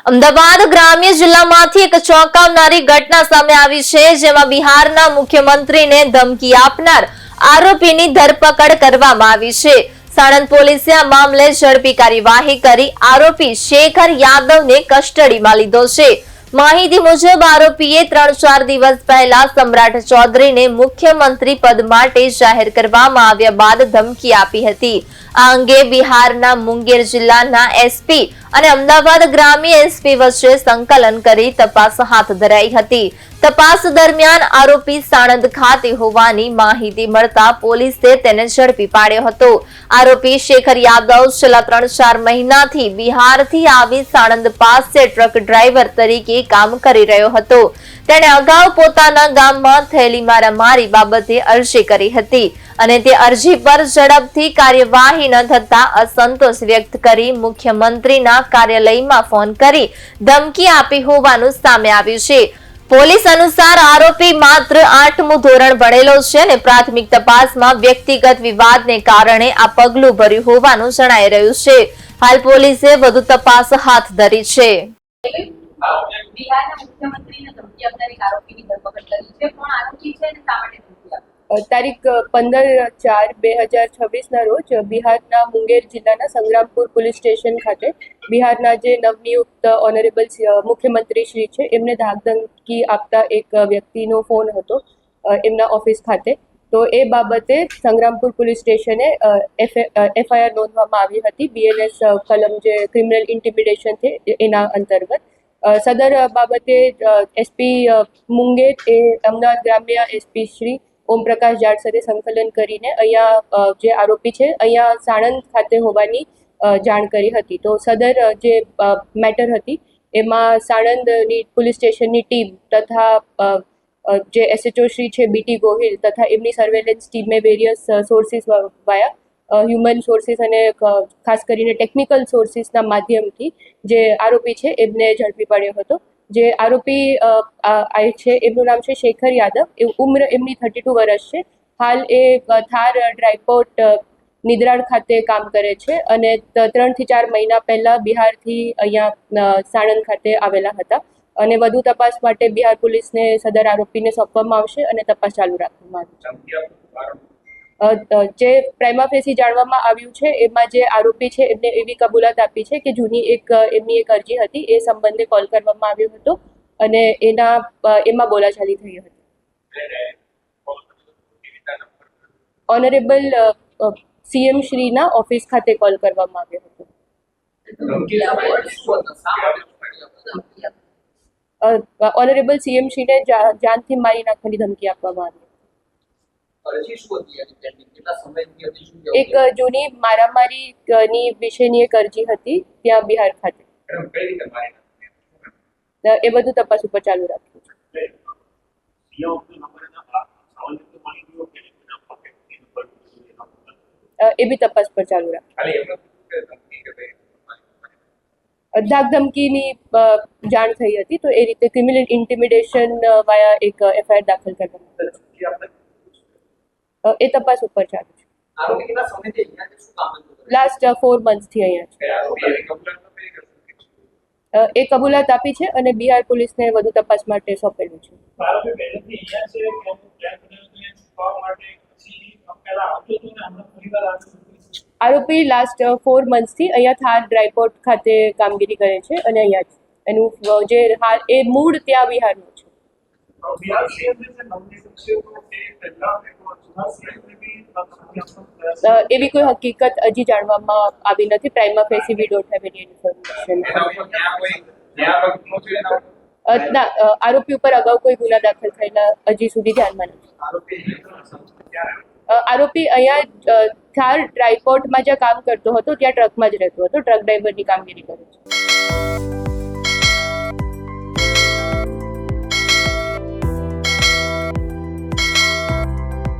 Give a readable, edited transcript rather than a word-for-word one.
અમદાવાદ ગ્રામ્ય જિલ્લામાંથી એક ચોંકાવનારી ઘટના સામે આવી છે, જેમાં બિહારના મુખ્યમંત્રીને ધમકી આપનાર આરોપીની ધરપકડ કરવામાં આવી છે। સાણંદ પોલીસે આ મામલે ઝડપી કાર્યવાહી કરી આરોપી શેખર યાદવને કસ્ટડીમાં લીધો છે। માહિતી મુજબ આરોપીએ 3-4 દિવસ પહેલા સમ્રાટ ચૌધરીને મુખ્યમંત્રી પદ માટે જાહેર કરવામાં આવ્યા બાદ ધમકી આપી હતી। આ અંગે બિહારના મુંગેર જિલ્લાના એસપી અને અમદાવાદ ગ્રામ્ય એસપી વચ્ચે સંકલન કરી તપાસ હાથ ધરાઈ હતી। તપાસ દરમિયાન આરોપી સાણંદ ખાતે હોવાની માહિતી મળતા પોલીસે તેને ઝડપી પાડ્યો હતો। આરોપી શેખર યાદવ છેલ્લા 3-4 મહિનાથી બિહારથી આવી સાણંદ પાસે ટ્રક ડ્રાઈવર તરીકે કામ કરી રહ્યો હતો। તેણે અગાઉ પોતાના ગામમાં થયેલી મારામારી બાબતે અરજી કરી હતી અને તે અરજી પર ઝડપથી કાર્યવાહી ન થતા અસંતોષ વ્યક્ત કરી મુખ્યમંત્રીના કાર્યાલયમાં ફોન કરી ધમકી આપી હોવાનું સામે આવ્યું છે। પોલીસ અનુસાર આરોપી માત્ર 8મું ધોરણ ભણેલો છે અને પ્રાથમિક તપાસમાં વ્યક્તિગત વિવાદને કારણે આ પગલું ભર્યું હોવાનું જણાઈ રહ્યું છે। હાલ પોલીસે વધુ તપાસ હાથ ધરી છે। બિહારના મુખ્યમંત્રીને ધમકી આપનારી આરોપીની ધરપકડ કરી છે। કોણ આરોપી છે અને શા માટે ધમકી આપી? તારીખ 15/4/2026 રોજ બિહારના મુંગેર જિલ્લાના સંગ્રામપુર પોલીસ સ્ટેશન ખાતે બિહારના જે નવનિયુક્ત ઓનરેબલ મુખ્યમંત્રી શ્રી છે એમને ધાકધમકી આપતા એક વ્યક્તિનો ફોન હતો એમના ઓફિસ ખાતે। તો એ બાબતે સંગ્રામપુર પોલીસ સ્ટેશને એફઆઈઆર નોંધવામાં આવી હતી બીએનએસ કલમ જે ક્રિમિનલ ઇન્ટિમિડેશન છે એના અંતર્ગત। સદર બાબતે એસપી મુંગેર એ અમદાવાદ ગ્રામ્ય એસપી શ્રી ઓમપ્રકાશ જાટ સાથે સંકલન કરીને અહીંયા જે આરોપી છે અહીંયા સાણંદ ખાતે હોવાની જાણ કરી હતી। તો સદર જે મેટર હતી એમાં સાણંદની પોલીસ સ્ટેશનની ટીમ તથા જે એસએચઓ શ્રી છે બીટી ગોહિલ તથા એમની સર્વેલન્સ ટીમે વેરિયસ સોર્સિસ વાયા હ્યુમન સોર્સિસ અને ખાસ કરીને ટેકનિકલ સોર્સિસના માધ્યમથી જે આરોપી છે એમને ઝડપી પાડ્યો હતો। જે આરોપી છે એમનું નામ છે શેખર યાદવ। ઉંમર એમની 32 વર્ષ છે। હાલ એ થાર ડ્રાયપોર્ટ નિદ્રાણ ખાતે કામ કરે છે અને 3 થી 4 મહિના પહેલા બિહારથી અહીંયા સાણંદ ખાતે આવેલા હતા અને વધુ તપાસ માટે બિહાર પોલીસને સદર આરોપીને સોંપવામાં આવશે અને તપાસ ચાલુ રાખવામાં આવશે। જે પ્રાઇમા ફેસી જાણવામાં આવ્યું છે એમાં જે આરોપી છે એમને એવી કબૂલાત આપી છે કે જૂની એમની એક અરજી હતી એ સંબંધે કોલ કરવામાં આવ્યો હતો અને એમાં બોલાચાલી થઈ હતી। ઓનરેબલ સીએમ શ્રીના ઓફિસ ખાતે કોલ કરવામાં આવ્યો હતો। ઓનરેબલ સીએમ શ્રીને જાનથી મારી નાખવાની ધમકી આપવામાં આવી। એક જૂની મારામારીની વિશેની એક અરજી હતી ત્યાં બિહાર ખાતે। એ બધું તપાસ ઉપર ચાલુ રાખ્યું છે। એ બી તપાસ પર ચાલુ રાખ્યું। ધાકધમકીની જાણ થઈ હતી તો એ રીતે ક્રિમિનલ ઇન્ટિમિડેશન વાયા એક એફઆઈઆર દાખલ કરવામાં એ તપાસ ઉપર ચાલુ છે। લાસ્ટ 4 મંથથી અહીંયા છે। એ કબૂલાત આપી છે અને બિહાર પોલીસને વધુ તપાસ માટે સોંપેલું છે। આરોપી લાસ્ટ 4 મંથથી અહીંયા થાર ડ્રાયપોર્ટ ખાતે કામગીરી કરે છે અને અહીંયા છે એનું જે હાલ એ મૂળ ત્યાં બિહારનું છે। એવી કોઈ હકીકત હજી જાણવામાં આવી નથી। Prima facie we don't have any information. ના, આરોપી ઉપર અગાઉ કોઈ ગુના દાખલ થયેલા હજી સુધી ધ્યાનમાં નથી। આરોપી અહીંયા થાર ડ્રાયપોર્ટમાં જ્યાં કામ કરતો હતો ત્યાં ટ્રકમાં જ રહેતો હતો, ટ્રક ડ્રાઈવરની કામગીરી કરે છે।